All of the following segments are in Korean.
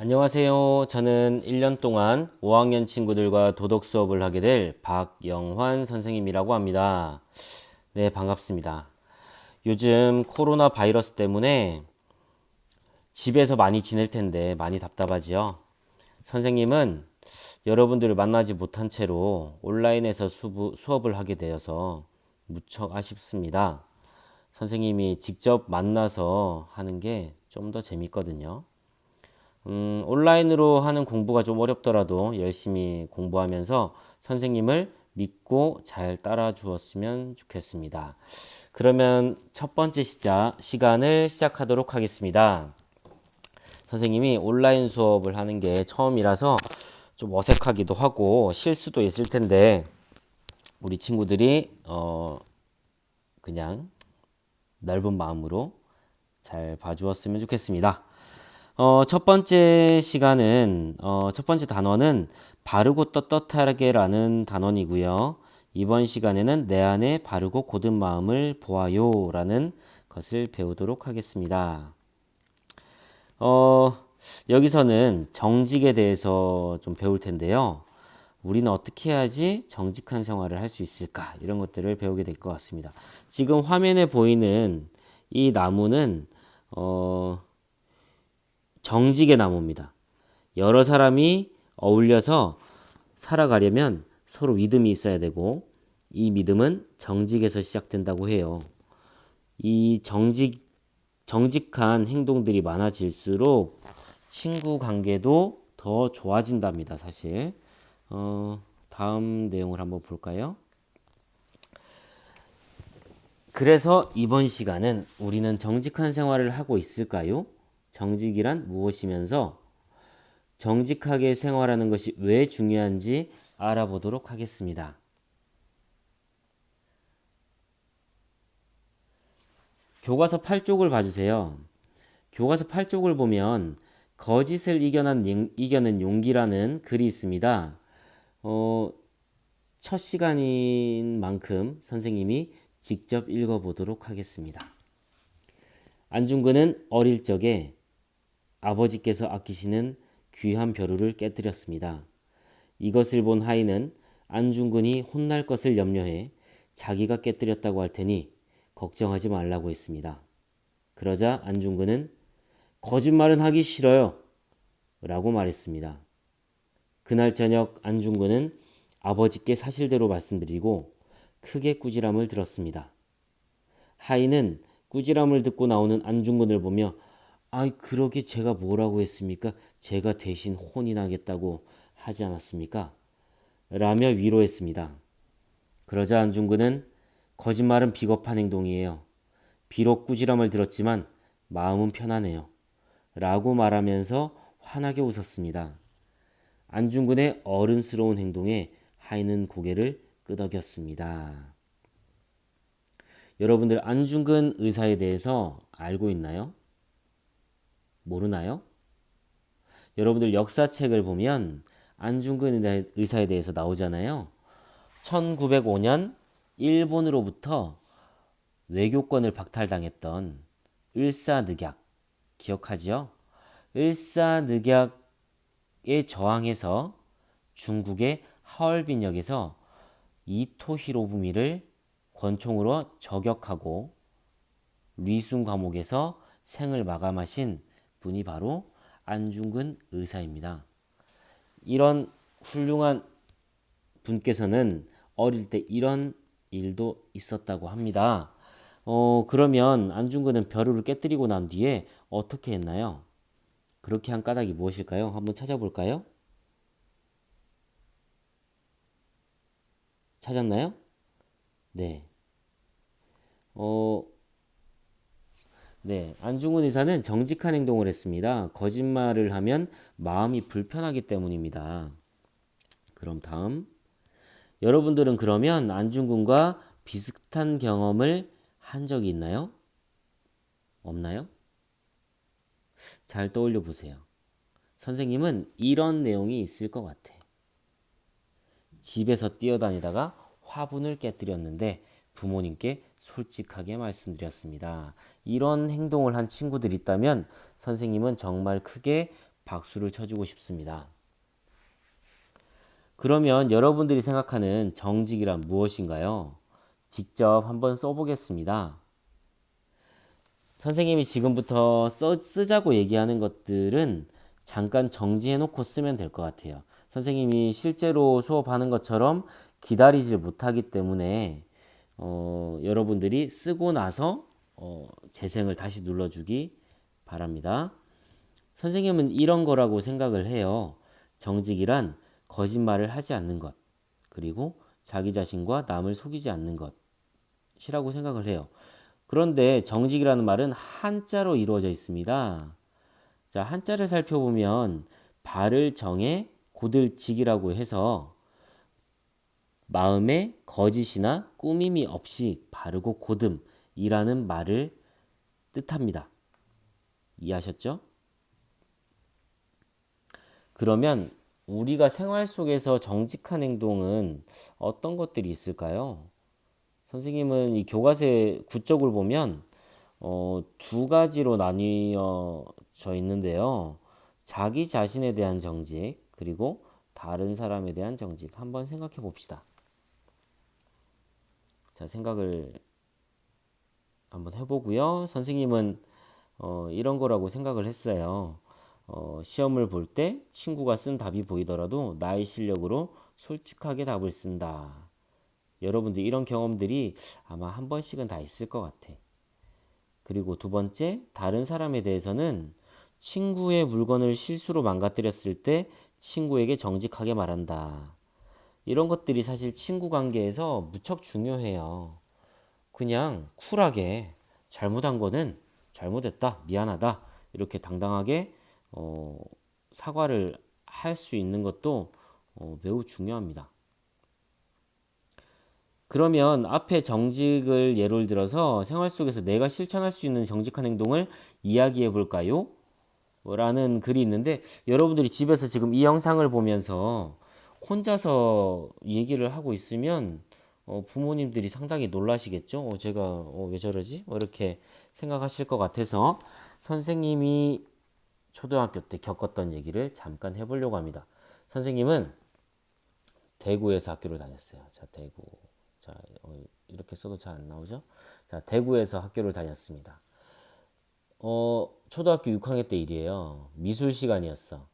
안녕하세요. 저는 1년 동안 5학년 친구들과 도덕 수업을 하게 될 박영환 선생님이라고 합니다. 네, 반갑습니다. 요즘 코로나 바이러스 때문에 집에서 많이 지낼 텐데 많이 답답하지요. 선생님은 여러분들을 만나지 못한 채로 온라인에서 수업을 하게 되어서 무척 아쉽습니다. 선생님이 직접 만나서 하는 게 좀 더 재밌거든요. 온라인으로 하는 공부가 좀 어렵더라도 열심히 공부하면서 선생님을 믿고 잘 따라 주었으면 좋겠습니다. 그러면 첫 번째 시간을 시작하도록 하겠습니다. 선생님이 온라인 수업을 하는 게 처음이라서 좀 어색하기도 하고 실수도 있을 텐데 우리 친구들이 그냥 넓은 마음으로 잘 봐주었으면 좋겠습니다. 첫 번째 단어는 바르고 떳떳하게라는 단원이고요. 이번 시간에는 내 안에 바르고 곧은 마음을 보아요라는 것을 배우도록 하겠습니다. 여기서는 정직에 대해서 좀 배울 텐데요. 우리는 어떻게 해야지 정직한 생활을 할 수 있을까? 이런 것들을 배우게 될 것 같습니다. 지금 화면에 보이는 이 나무는 정직의 나무입니다. 여러 사람이 어울려서 살아가려면 서로 믿음이 있어야 되고 이 믿음은 정직에서 시작된다고 해요. 이 정직한 행동들이 많아질수록 친구 관계도 더 좋아진답니다, 사실. 다음 내용을 한번 볼까요? 그래서 이번 시간은 우리는 정직한 생활을 하고 있을까요? 정직이란 무엇이면서 정직하게 생활하는 것이 왜 중요한지 알아보도록 하겠습니다. 교과서 8쪽을 봐주세요. 교과서 8쪽을 보면 거짓을 이겨낸 용기라는 글이 있습니다. 첫 시간인 만큼 선생님이 직접 읽어보도록 하겠습니다. 안중근은 어릴 적에 아버지께서 아끼시는 귀한 벼루를 깨뜨렸습니다. 이것을 본 하인은 안중근이 혼날 것을 염려해 자기가 깨뜨렸다고 할 테니 걱정하지 말라고 했습니다. 그러자 안중근은 거짓말은 하기 싫어요 라고 말했습니다. 그날 저녁 안중근은 아버지께 사실대로 말씀드리고 크게 꾸지람을 들었습니다. 하인은 꾸지람을 듣고 나오는 안중근을 보며 아이 그러게 제가 뭐라고 했습니까? 제가 대신 혼이 나겠다고 하지 않았습니까? 라며 위로했습니다. 그러자 안중근은 거짓말은 비겁한 행동이에요. 비록 꾸지람을 들었지만 마음은 편하네요. 라고 말하면서 환하게 웃었습니다. 안중근의 어른스러운 행동에 하인은 고개를 끄덕였습니다. 여러분들 안중근 의사에 대해서 알고 있나요? 모르나요? 여러분들 역사책을 보면 안중근 의사에 대해서 나오잖아요. 1905년 일본으로부터 외교권을 박탈당했던 을사늑약 기억하지요? 을사늑약에 저항해서 중국의 하얼빈역에서 이토 히로부미를 권총으로 저격하고 리순 감옥에서 생을 마감하신 분이 바로 안중근 의사입니다. 이런 훌륭한 분께서는 어릴 때 이런 일도 있었다고 합니다. 그러면 안중근은 벼루를 깨뜨리고 난 뒤에 어떻게 했나요? 그렇게 한 까닭이 무엇일까요? 한번 찾아볼까요? 찾았나요? 네. 어, 네. 안중근 의사는 정직한 행동을 했습니다. 거짓말을 하면 마음이 불편하기 때문입니다. 그럼 다음. 여러분들은 그러면 안중근과 비슷한 경험을 한 적이 있나요? 없나요? 잘 떠올려 보세요. 선생님은 이런 내용이 있을 것 같아. 집에서 뛰어다니다가 화분을 깨뜨렸는데 부모님께 솔직하게 말씀드렸습니다. 이런 행동을 한 친구들이 있다면 선생님은 정말 크게 박수를 쳐주고 싶습니다. 그러면 여러분들이 생각하는 정직이란 무엇인가요? 직접 한번 써보겠습니다. 선생님이 지금부터 쓰자고 얘기하는 것들은 잠깐 정지해놓고 쓰면 될 것 같아요. 선생님이 실제로 수업하는 것처럼 기다리질 못하기 때문에 여러분들이 쓰고 나서 재생을 다시 눌러주기 바랍니다. 선생님은 이런 거라고 생각을 해요. 정직이란 거짓말을 하지 않는 것, 그리고 자기 자신과 남을 속이지 않는 것이라고 생각을 해요. 그런데 정직이라는 말은 한자로 이루어져 있습니다. 자, 한자를 살펴보면 발을 정해 고들직이라고 해서 마음에 거짓이나 꾸밈이 없이 바르고 고듬이라는 말을 뜻합니다. 이해하셨죠? 그러면 우리가 생활 속에서 정직한 행동은 어떤 것들이 있을까요? 선생님은 이 교과서의 구적을 보면 두 가지로 나뉘어져 있는데요. 자기 자신에 대한 정직, 그리고 다른 사람에 대한 정직. 한번 생각해 봅시다. 자, 생각을 한번 해보고요. 선생님은 이런 거라고 생각을 했어요. 시험을 볼 때 친구가 쓴 답이 보이더라도 나의 실력으로 솔직하게 답을 쓴다. 여러분들 이런 경험들이 아마 한 번씩은 다 있을 것 같아. 그리고 두 번째, 다른 사람에 대해서는 친구의 물건을 실수로 망가뜨렸을 때 친구에게 정직하게 말한다. 이런 것들이 사실 친구 관계에서 무척 중요해요. 그냥 쿨하게 잘못한 거는 잘못했다, 미안하다 이렇게 당당하게 사과를 할 수 있는 것도 매우 중요합니다. 그러면 앞에 정직을 예를 들어서 생활 속에서 내가 실천할 수 있는 정직한 행동을 이야기해 볼까요? 라는 글이 있는데 여러분들이 집에서 지금 이 영상을 보면서 혼자서 얘기를 하고 있으면 부모님들이 상당히 놀라시겠죠? 제가 왜 저러지? 이렇게 생각하실 것 같아서 선생님이 초등학교 때 겪었던 얘기를 잠깐 해보려고 합니다. 선생님은 대구에서 학교를 다녔어요. 자, 대구. 자, 이렇게 써도 잘 안 나오죠? 자, 대구에서 학교를 다녔습니다. 초등학교 6학년 때 일이에요. 미술 시간이었어.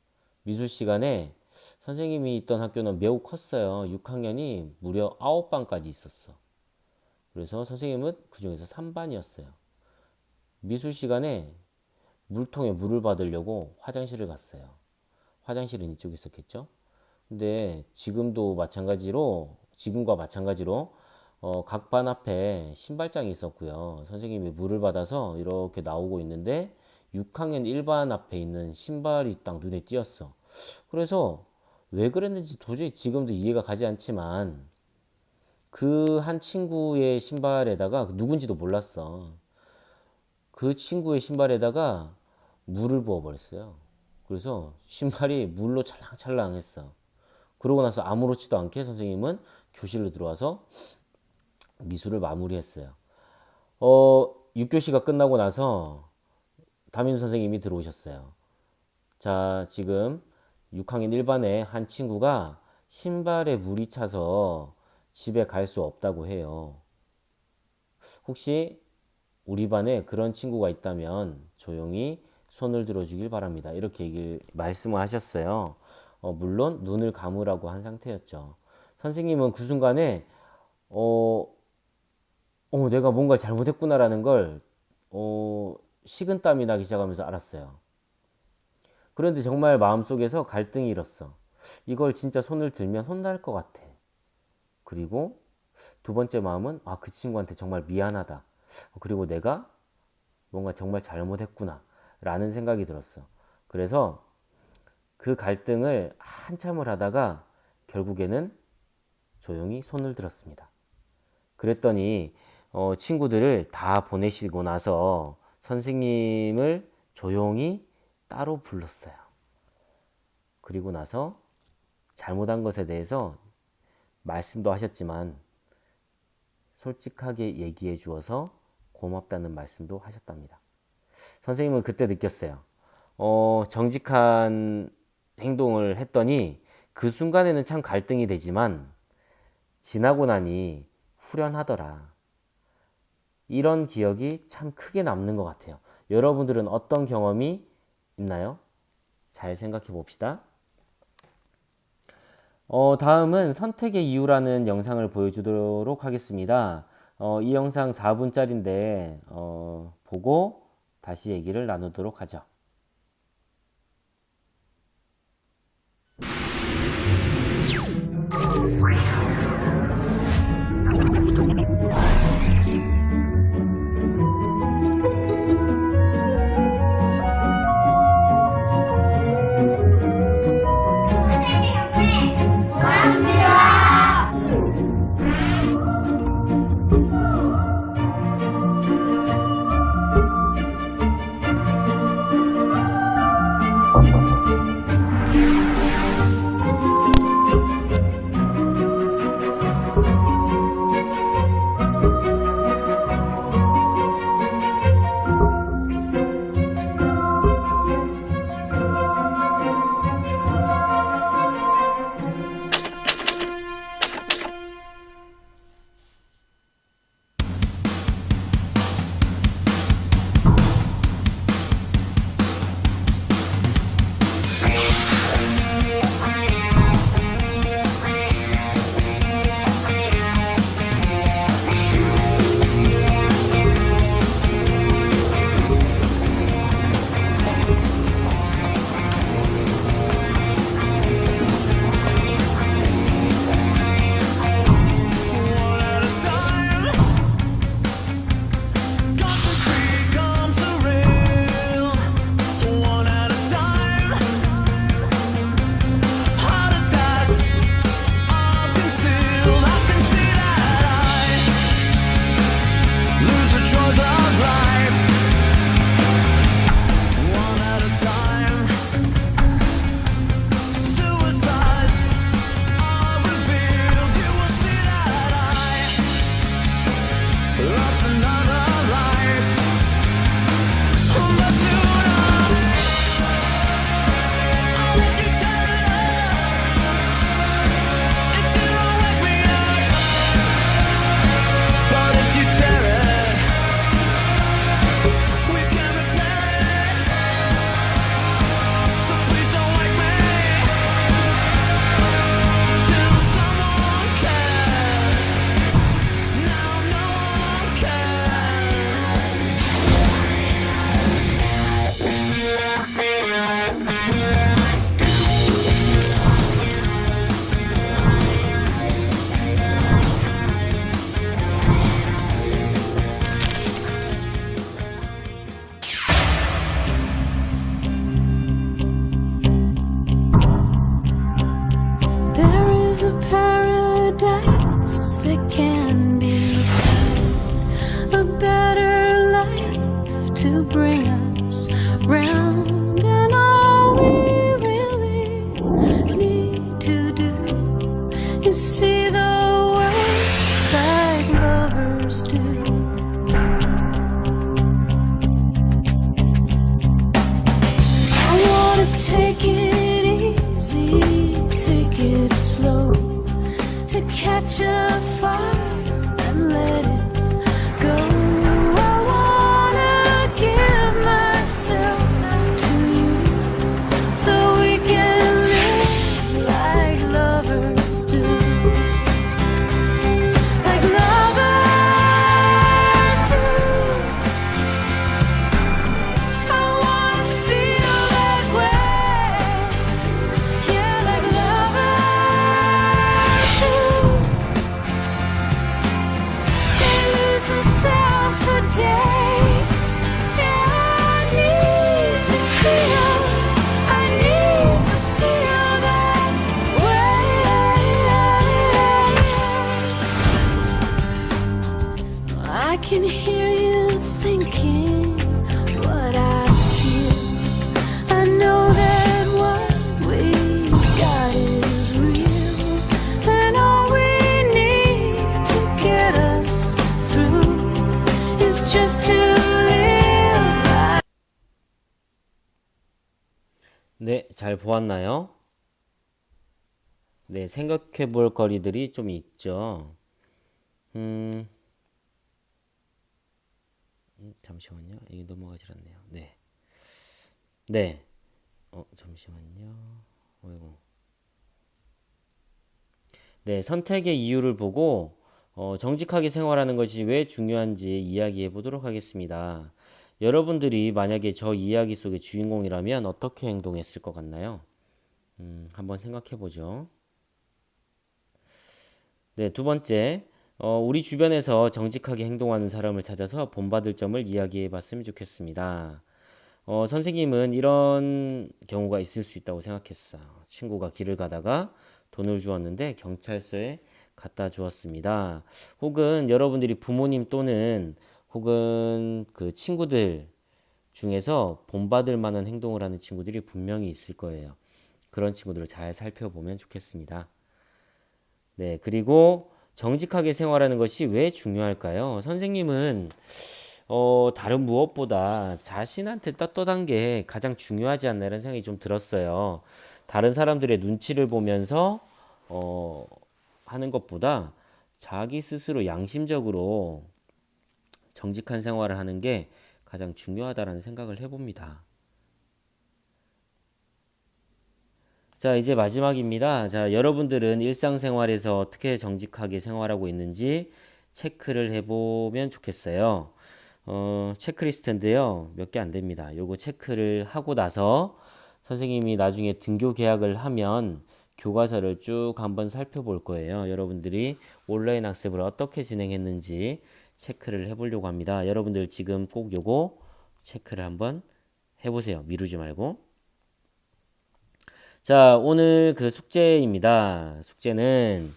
미술 시간에 선생님이 있던 학교는 매우 컸어요. 6학년이 무려 9반까지 있었어. 그래서 선생님은 그 중에서 3반이었어요. 미술 시간에 물통에 물을 받으려고 화장실을 갔어요. 화장실은 이쪽에 있었겠죠? 근데 지금과 마찬가지로 각 반 앞에 신발장이 있었고요. 선생님이 물을 받아서 이렇게 나오고 있는데 6학년 1반 앞에 있는 신발이 딱 눈에 띄었어. 그래서 왜 그랬는지 도저히 지금도 이해가 가지 않지만 그 한 친구의 신발에다가 누군지도 몰랐어. 그 친구의 신발에다가 물을 부어버렸어요. 그래서 신발이 물로 찰랑찰랑했어. 그러고 나서 아무렇지도 않게 선생님은 교실로 들어와서 미술을 마무리했어요. 6교시가 끝나고 나서 담임 선생님이 들어오셨어요. 자, 지금 6학년 1반에 한 친구가 신발에 물이 차서 집에 갈 수 없다고 해요. 혹시 우리 반에 그런 친구가 있다면 조용히 손을 들어주길 바랍니다. 이렇게 말씀을 하셨어요. 물론 눈을 감으라고 한 상태였죠. 선생님은 그 순간에 내가 뭔가 잘못했구나라는 걸 식은땀이 나기 시작하면서 알았어요. 그런데 정말 마음속에서 갈등이 일었어. 이걸 진짜 손을 들면 혼날 것 같아. 그리고 두 번째 마음은 그 친구한테 정말 미안하다. 그리고 내가 뭔가 정말 잘못했구나 라는 생각이 들었어. 그래서 그 갈등을 한참을 하다가 결국에는 조용히 손을 들었습니다. 그랬더니 친구들을 다 보내시고 나서 선생님을 조용히 따로 불렀어요. 그리고 나서 잘못한 것에 대해서 말씀도 하셨지만 솔직하게 얘기해 주어서 고맙다는 말씀도 하셨답니다. 선생님은 그때 느꼈어요. 정직한 행동을 했더니 그 순간에는 참 갈등이 되지만 지나고 나니 후련하더라. 이런 기억이 참 크게 남는 것 같아요. 여러분들은 어떤 경험이 있나요? 잘 생각해 봅시다. 다음은 선택의 이유라는 영상을 보여주도록 하겠습니다. 이 영상 4분짜리인데 보고 다시 얘기를 나누도록 하죠. 잘 보았나요? 네, 생각해 볼 거리들이 좀 있죠. 음, 잠시만요. 이게 넘어가질 않네요. 네. 네. 잠시만요. 어이구. 네, 선택의 이유를 보고 정직하게 생활하는 것이 왜 중요한지 이야기해 보도록 하겠습니다. 여러분들이 만약에 저 이야기 속의 주인공이라면 어떻게 행동했을 것 같나요? 한번 생각해 보죠. 네, 두 번째, 우리 주변에서 정직하게 행동하는 사람을 찾아서 본받을 점을 이야기해 봤으면 좋겠습니다. 선생님은 이런 경우가 있을 수 있다고 생각했어요. 친구가 길을 가다가 돈을 주었는데 경찰서에 갖다 주었습니다. 혹은 여러분들이 부모님 또는 혹은 그 친구들 중에서 본받을 만한 행동을 하는 친구들이 분명히 있을 거예요. 그런 친구들을 잘 살펴보면 좋겠습니다. 네, 그리고 정직하게 생활하는 것이 왜 중요할까요? 선생님은 다른 무엇보다 자신한테 떳떳한 게 가장 중요하지 않나 이런 생각이 좀 들었어요. 다른 사람들의 눈치를 보면서 어, 하는 것보다 자기 스스로 양심적으로 정직한 생활을 하는 게 가장 중요하다라는 생각을 해봅니다. 자, 이제 마지막입니다. 자, 여러분들은 일상생활에서 어떻게 정직하게 생활하고 있는지 체크를 해보면 좋겠어요. 체크리스트인데요. 몇 개 안 됩니다. 요거 체크를 하고 나서 선생님이 나중에 등교 계약을 하면 교과서를 쭉 한번 살펴볼 거예요. 여러분들이 온라인 학습을 어떻게 진행했는지 체크를 해보려고 합니다. 여러분들 지금 꼭 요거 체크를 한번 해보세요. 미루지 말고. 자, 오늘 그 숙제입니다. 숙제는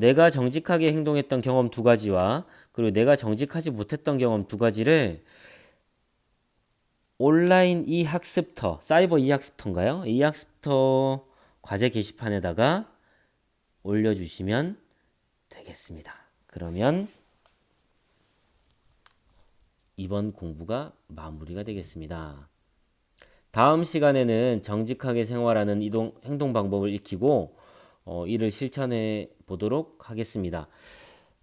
내가 정직하게 행동했던 경험 두 가지와 그리고 내가 정직하지 못했던 경험 두 가지를 온라인 이학습터, 사이버 이학습터인가요? 이학습터 과제 게시판에다가 올려주시면 되겠습니다. 그러면 이번 공부가 마무리가 되겠습니다. 다음 시간에는 정직하게 생활하는 행동 방법을 익히고 이를 실천해 보도록 하겠습니다.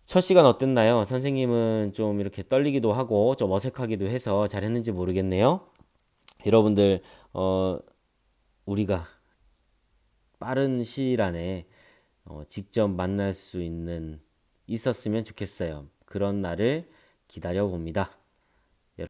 첫 시간 어땠나요? 선생님은 좀 이렇게 떨리기도 하고 좀 어색하기도 해서 잘했는지 모르겠네요. 여러분들 우리가 빠른 시일 안에 직접 만날 수 있었으면 좋겠어요. 그런 날을 기다려 봅니다.